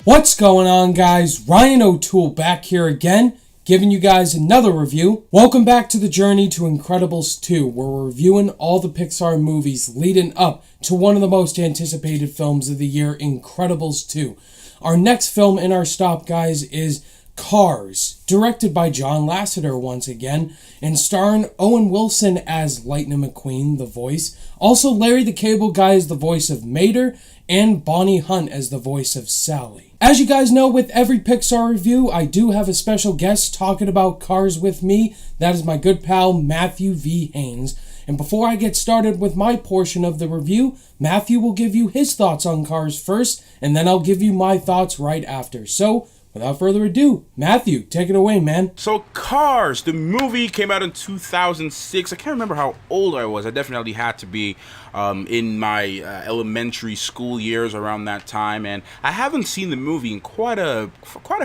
What's going on, guys? Ryan O'Toole back here again, giving you guys another review. Welcome back to the journey to Incredibles 2, where we're reviewing all the Pixar movies leading up to one of the most anticipated films of the year, Incredibles 2. Our next film in our stop, guys, is Cars, directed by John Lasseter once again, and starring Owen Wilson as Lightning McQueen, the voice. Also, Larry the Cable Guy is the voice of Mater, and Bonnie Hunt as the voice of Sally. As you guys know, with every Pixar review, I do have a special guest talking about Cars with me. That is my good pal, Matthew V. Haynes. And before I get started with my portion of the review, Matthew will give you his thoughts on Cars first, and then I'll give you my thoughts right after. So, without further ado, Matthew, take it away, man. So Cars, the movie came out in 2006. I can't remember how old I was. I definitely had to be in my elementary school years around that time, and I haven't seen the movie in quite a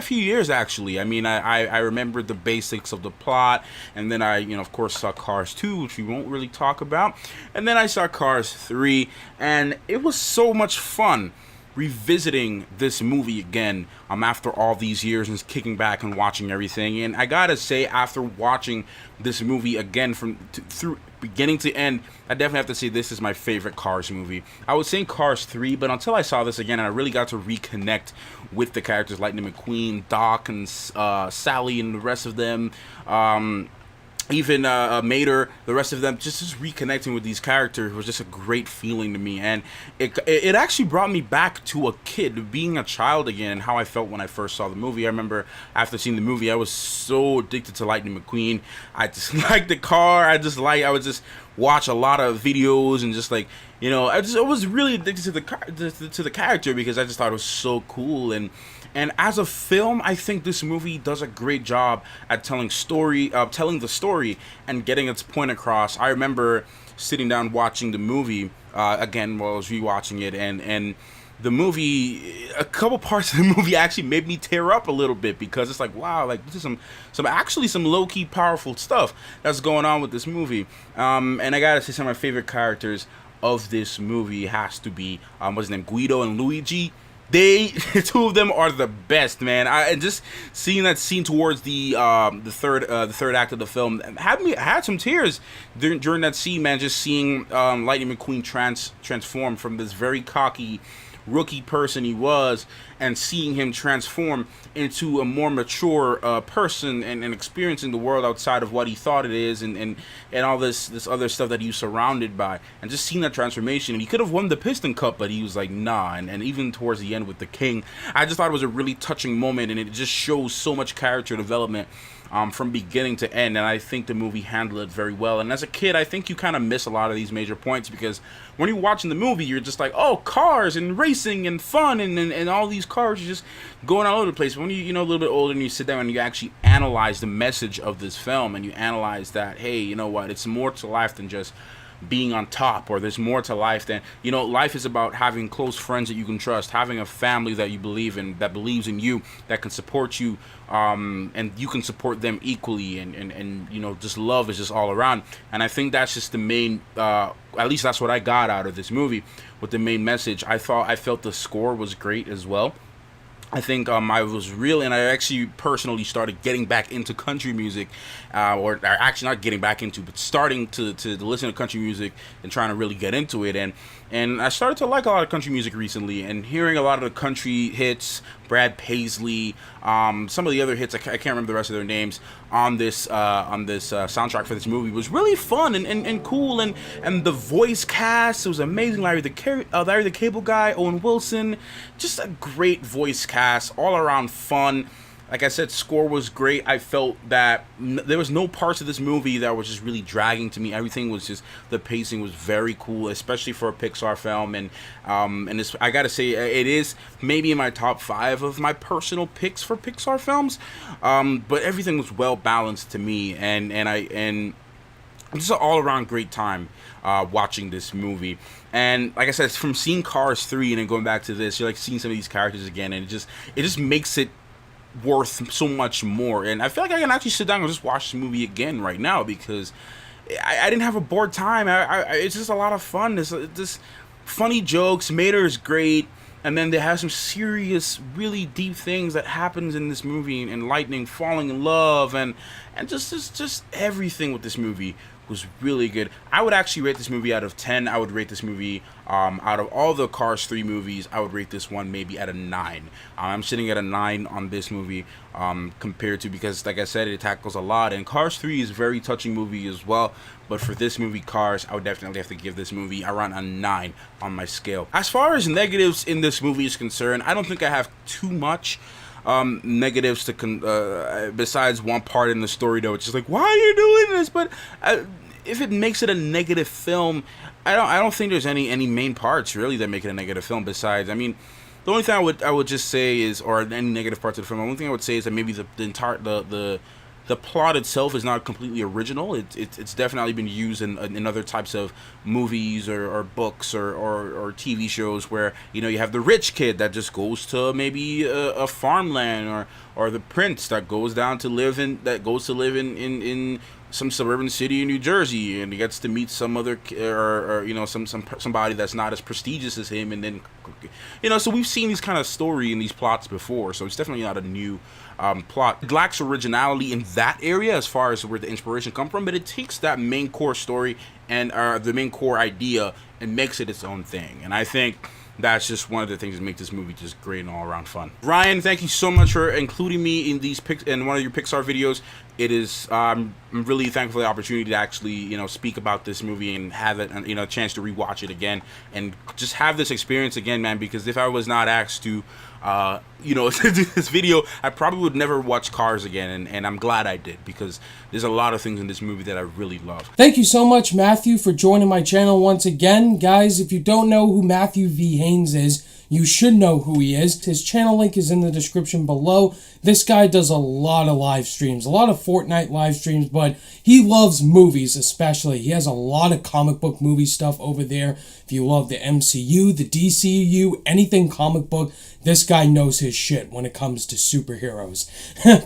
few years, actually. I mean, I remembered the basics of the plot, and then I, of course, saw Cars 2, which we won't really talk about, and then I saw Cars 3, and it was so much fun revisiting this movie again after all these years and kicking back and watching everything. And I gotta say, after watching this movie again through beginning to end, I definitely have to say this is my favorite Cars movie. I was saying Cars 3, but until I saw this again and I really got to reconnect with the characters, Lightning McQueen, Doc, and Sally, and the rest of them, even Mater, the rest of them, just reconnecting with these characters was just a great feeling to me, and it actually brought me back to a kid, being a child again, and how I felt when I first saw the movie. I remember after seeing the movie, I was so addicted to Lightning McQueen. I just liked the car. I would just watch a lot of videos and just I was really addicted to the character because I just thought it was so cool. And as a film, I think this movie does a great job at telling the story and getting its point across. I remember sitting down watching the movie again while I was rewatching it, and the movie, a couple parts of the movie actually made me tear up a little bit because it's like, wow, like this is some low-key powerful stuff that's going on with this movie. And I gotta say, some of my favorite characters of this movie has to be what's his name, Guido and Luigi. Two of them are the best, man. I just seeing that scene towards the third act of the film I had some tears during that scene, man. Just seeing Lightning McQueen transform from this very cocky rookie person he was, and seeing him transform into a more mature person and experiencing the world outside of what he thought it is, and all this other stuff that he was surrounded by, and just seeing that transformation. And he could have won the Piston Cup, but he was like, nah. And even towards the end with the King, I just thought it was a really touching moment, and it just shows so much character development from beginning to end, and I think the movie handled it very well. And as a kid, I think you kind of miss a lot of these major points because when you're watching the movie, you're just like, oh, cars and racing and fun and all these cars are just going all over the place. But when you a little bit older and you sit down and you actually analyze the message of this film, and you analyze that, hey, you know what, it's more to life than just being on top, or there's more to life than, life is about having close friends that you can trust, having a family that you believe in, that believes in you, that can support you, and you can support them equally, and just love is just all around. And I think that's just the main, at least that's what I got out of this movie with the main message. I felt the score was great as well. I think I actually personally started getting back into country music, or actually not getting back into, but starting to listen to country music and trying to really get into it. And I started to like a lot of country music recently, and hearing a lot of the country hits, Brad Paisley, some of the other hits, I can't remember the rest of their names, on this soundtrack for this movie was really fun and cool, and the voice cast, it was amazing. Larry the Cable Guy, Owen Wilson, just a great voice cast, all around fun. Like I said, score was great. I felt that there was no parts of this movie that was just really dragging to me. Everything was just, the pacing was very cool, especially for a Pixar film. And this, I gotta say, it is maybe in my top 5 of my personal picks for Pixar films. But everything was well balanced to me, and just an all-around great time watching this movie. And like I said, from seeing Cars 3 and then going back to this, you're like seeing some of these characters again, and it just makes it worth so much more. And I feel like I can actually sit down and just watch the movie again right now because I didn't have a bored time. It's just a lot of fun. There's funny jokes. Mater is great. And then they have some serious, really deep things that happens in this movie, and Lightning falling in love, and just everything with this movie was really good. I would actually rate this movie out of 10. I would rate this movie, out of all the Cars 3 movies, I would rate this one maybe at a 9. I'm sitting at a 9 on this movie, compared to, because like I said, it tackles a lot, and Cars 3 is a very touching movie as well. But for this movie, Cars, I would definitely have to give this movie around a 9 on my scale. As far as negatives in this movie is concerned, I don't think I have too much negatives to besides one part in the story, though. It's just like, why are you doing this? But if it makes it a negative film, I don't think there's any main parts really that make it a negative film. Besides, I mean, the only thing I would just say is, or any negative parts of the film, the only thing I would say is that maybe the plot itself is not completely original. It's definitely been used in other types of movies or books or TV shows, where you have the rich kid that just goes to maybe a farmland, or the prince that goes to live in some suburban city in New Jersey, and he gets to meet some other or somebody that's not as prestigious as him, and then so we've seen these kind of story and these plots before, so it's definitely not a new plot. It lacks originality in that area as far as where the inspiration comes from, but it takes that main core story and the main core idea and makes it its own thing. And I think that's just one of the things that make this movie just great and all around fun. Ryan, thank you so much for including me in in one of your Pixar videos. It is I'm really thankful for the opportunity to actually speak about this movie and have it a chance to rewatch it again and just have this experience again, man. Because if I was not asked to do this video, I probably would never watch Cars again, and I'm glad I did, because there's a lot of things in this movie that I really love. Thank you so much, Matthew, for joining my channel once again. Guys, if you don't know who Matthew V. Haynes is, you should know who he is. His channel link is in the description below. This guy does a lot of live streams, a lot of Fortnite live streams, but he loves movies especially. He has a lot of comic book movie stuff over there. If you love the MCU, the DCU, anything comic book, this guy knows his shit when it comes to superheroes.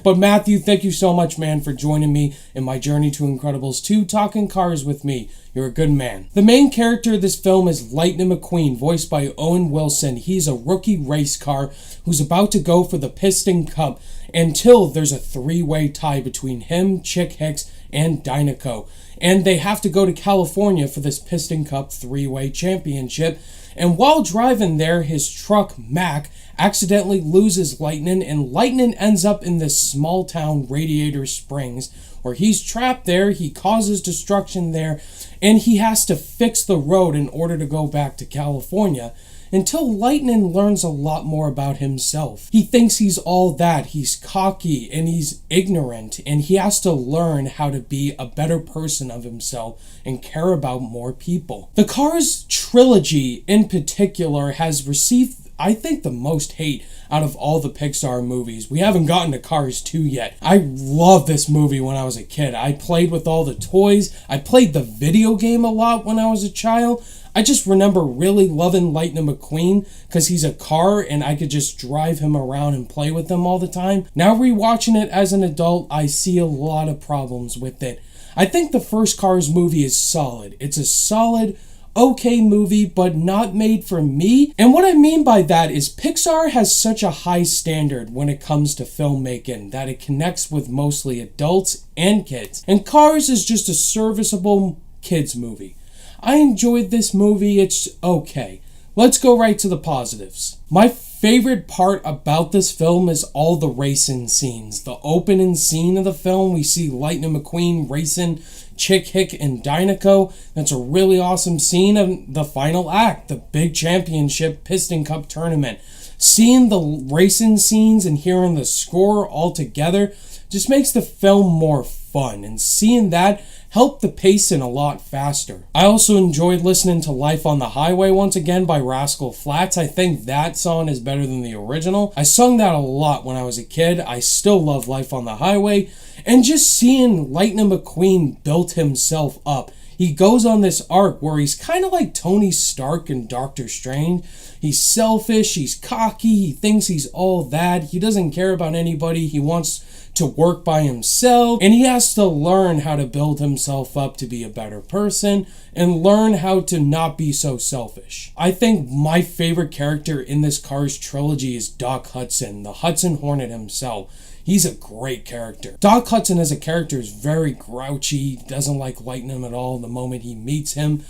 But Matthew, thank you so much, man, for joining me in my journey to Incredibles 2, talking cars with me. You're a good man. The main character of this film is Lightning McQueen, voiced by Owen Wilson. He's a rookie race car who's about to go for the Piston Cup until there's a three-way tie between him, Chick Hicks, and Dinoco. And they have to go to California for this Piston Cup three-way championship. And while driving there, his truck, Mac, accidentally loses Lightning, and Lightning ends up in this small town, Radiator Springs, where he's trapped there. He causes destruction there, and he has to fix the road in order to go back to California, until Lightning learns a lot more about himself. He thinks he's all that. He's cocky and he's ignorant, and he has to learn how to be a better person of himself and care about more people. The Cars trilogy in particular has received, I think, the most hate out of all the Pixar movies. We haven't gotten to Cars 2 yet. I loved this movie when I was a kid. I played with all the toys. I played the video game a lot when I was a child. I just remember really loving Lightning McQueen because he's a car and I could just drive him around and play with him all the time. Now rewatching it as an adult, I see a lot of problems with it. I think the first Cars movie is solid. It's a solid, okay movie, but not made for me. And what I mean by that is Pixar has such a high standard when it comes to filmmaking that it connects with mostly adults and kids. And Cars is just a serviceable kids movie. I enjoyed this movie. It's okay. Let's go right to the positives. My favorite part about this film is all the racing scenes. The opening scene of the film, we see Lightning McQueen racing Chick Hick and Dinoco. That's a really awesome scene of the final act, the big championship Piston Cup tournament. Seeing the racing scenes and hearing the score all together just makes the film more fun, and seeing that helped the pacing a lot faster. I also enjoyed listening to Life on the Highway once again by Rascal Flatts. I think that song is better than the original. I sung that a lot when I was a kid. I still love Life on the Highway. And just seeing Lightning McQueen build himself up. He goes on this arc where he's kind of like Tony Stark in Doctor Strange. He's selfish, he's cocky, he thinks he's all that. He doesn't care about anybody. He wants to work by himself, and he has to learn how to build himself up to be a better person and learn how to not be so selfish. I think my favorite character in this Cars trilogy is Doc Hudson, the Hudson Hornet himself. He's a great character. Doc Hudson as a character is very grouchy, doesn't like Lightning at all the moment he meets him.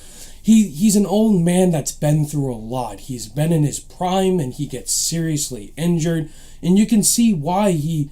He's an old man that's been through a lot. He's been in his prime and he gets seriously injured. And you can see why he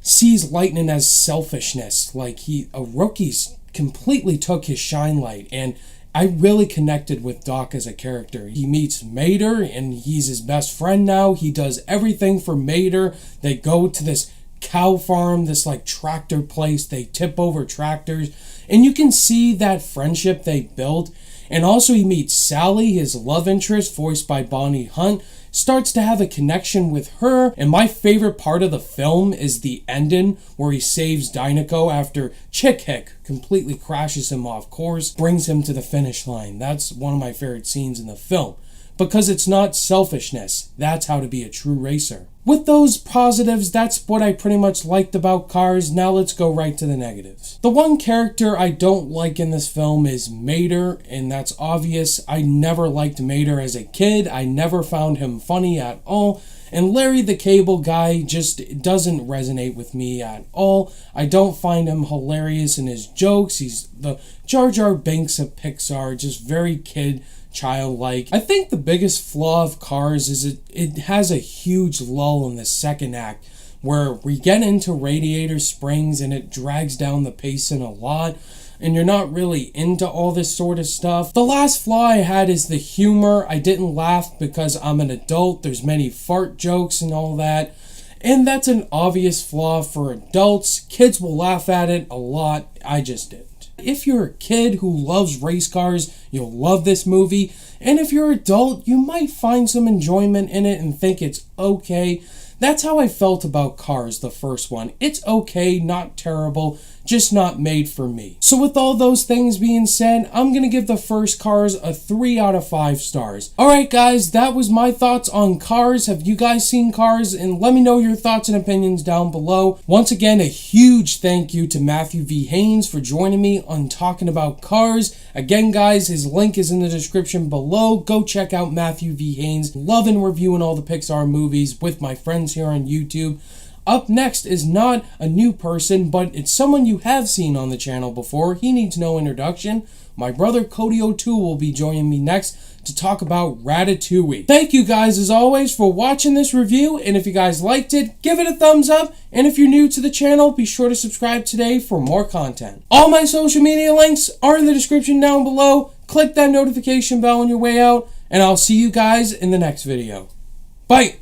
sees Lightning as selfishness. Like a rookie's completely took his shine light. And I really connected with Doc as a character. He meets Mater and he's his best friend now. He does everything for Mater. They go to this cow farm, this like tractor place. They tip over tractors. And you can see that friendship they built. And also he meets Sally, his love interest, voiced by Bonnie Hunt, starts to have a connection with her. And my favorite part of the film is the ending where he saves Dinoco after Chick Hick completely crashes him off course, brings him to the finish line. That's one of my favorite scenes in the film. Because it's not selfishness. That's how to be a true racer. With those positives, that's what I pretty much liked about Cars. Now let's go right to the negatives. The one character I don't like in this film is Mater, and that's obvious. I never liked Mater as a kid. I never found him funny at all. And Larry the Cable Guy just doesn't resonate with me at all. I don't find him hilarious in his jokes. He's the Jar Jar Binks of Pixar, just very childlike. I think the biggest flaw of Cars is it has a huge lull in the second act where we get into Radiator Springs and it drags down the pacing a lot and you're not really into all this sort of stuff. The last flaw I had is the humor. I didn't laugh because I'm an adult. There's many fart jokes and all that. And that's an obvious flaw for adults. Kids will laugh at it a lot. I just didn't. If you're a kid who loves race cars, you'll love this movie. And if you're an adult, you might find some enjoyment in it and think it's okay. That's how I felt about Cars, the first one. It's okay, not terrible, just not made for me. So with all those things being said, I'm going to give the first Cars a 3 out of 5 stars. Alright guys, that was my thoughts on Cars. Have you guys seen Cars? And let me know your thoughts and opinions down below. Once again, a huge thank you to Matthew V. Haynes for joining me on talking about Cars. Again guys, his link is in the description below. Go check out Matthew V. Haynes. Loving reviewing all the Pixar movies with my friends here on YouTube. Up next is not a new person, but it's someone you have seen on the channel before. He needs no introduction. My brother Cody O'Toole will be joining me next to talk about Ratatouille. Thank you guys as always for watching this review, and if you guys liked it, give it a thumbs up, and if you're new to the channel, be sure to subscribe today for more content. All my social media links are in the description down below. Click that notification bell on your way out, and I'll see you guys in the next video. Bye!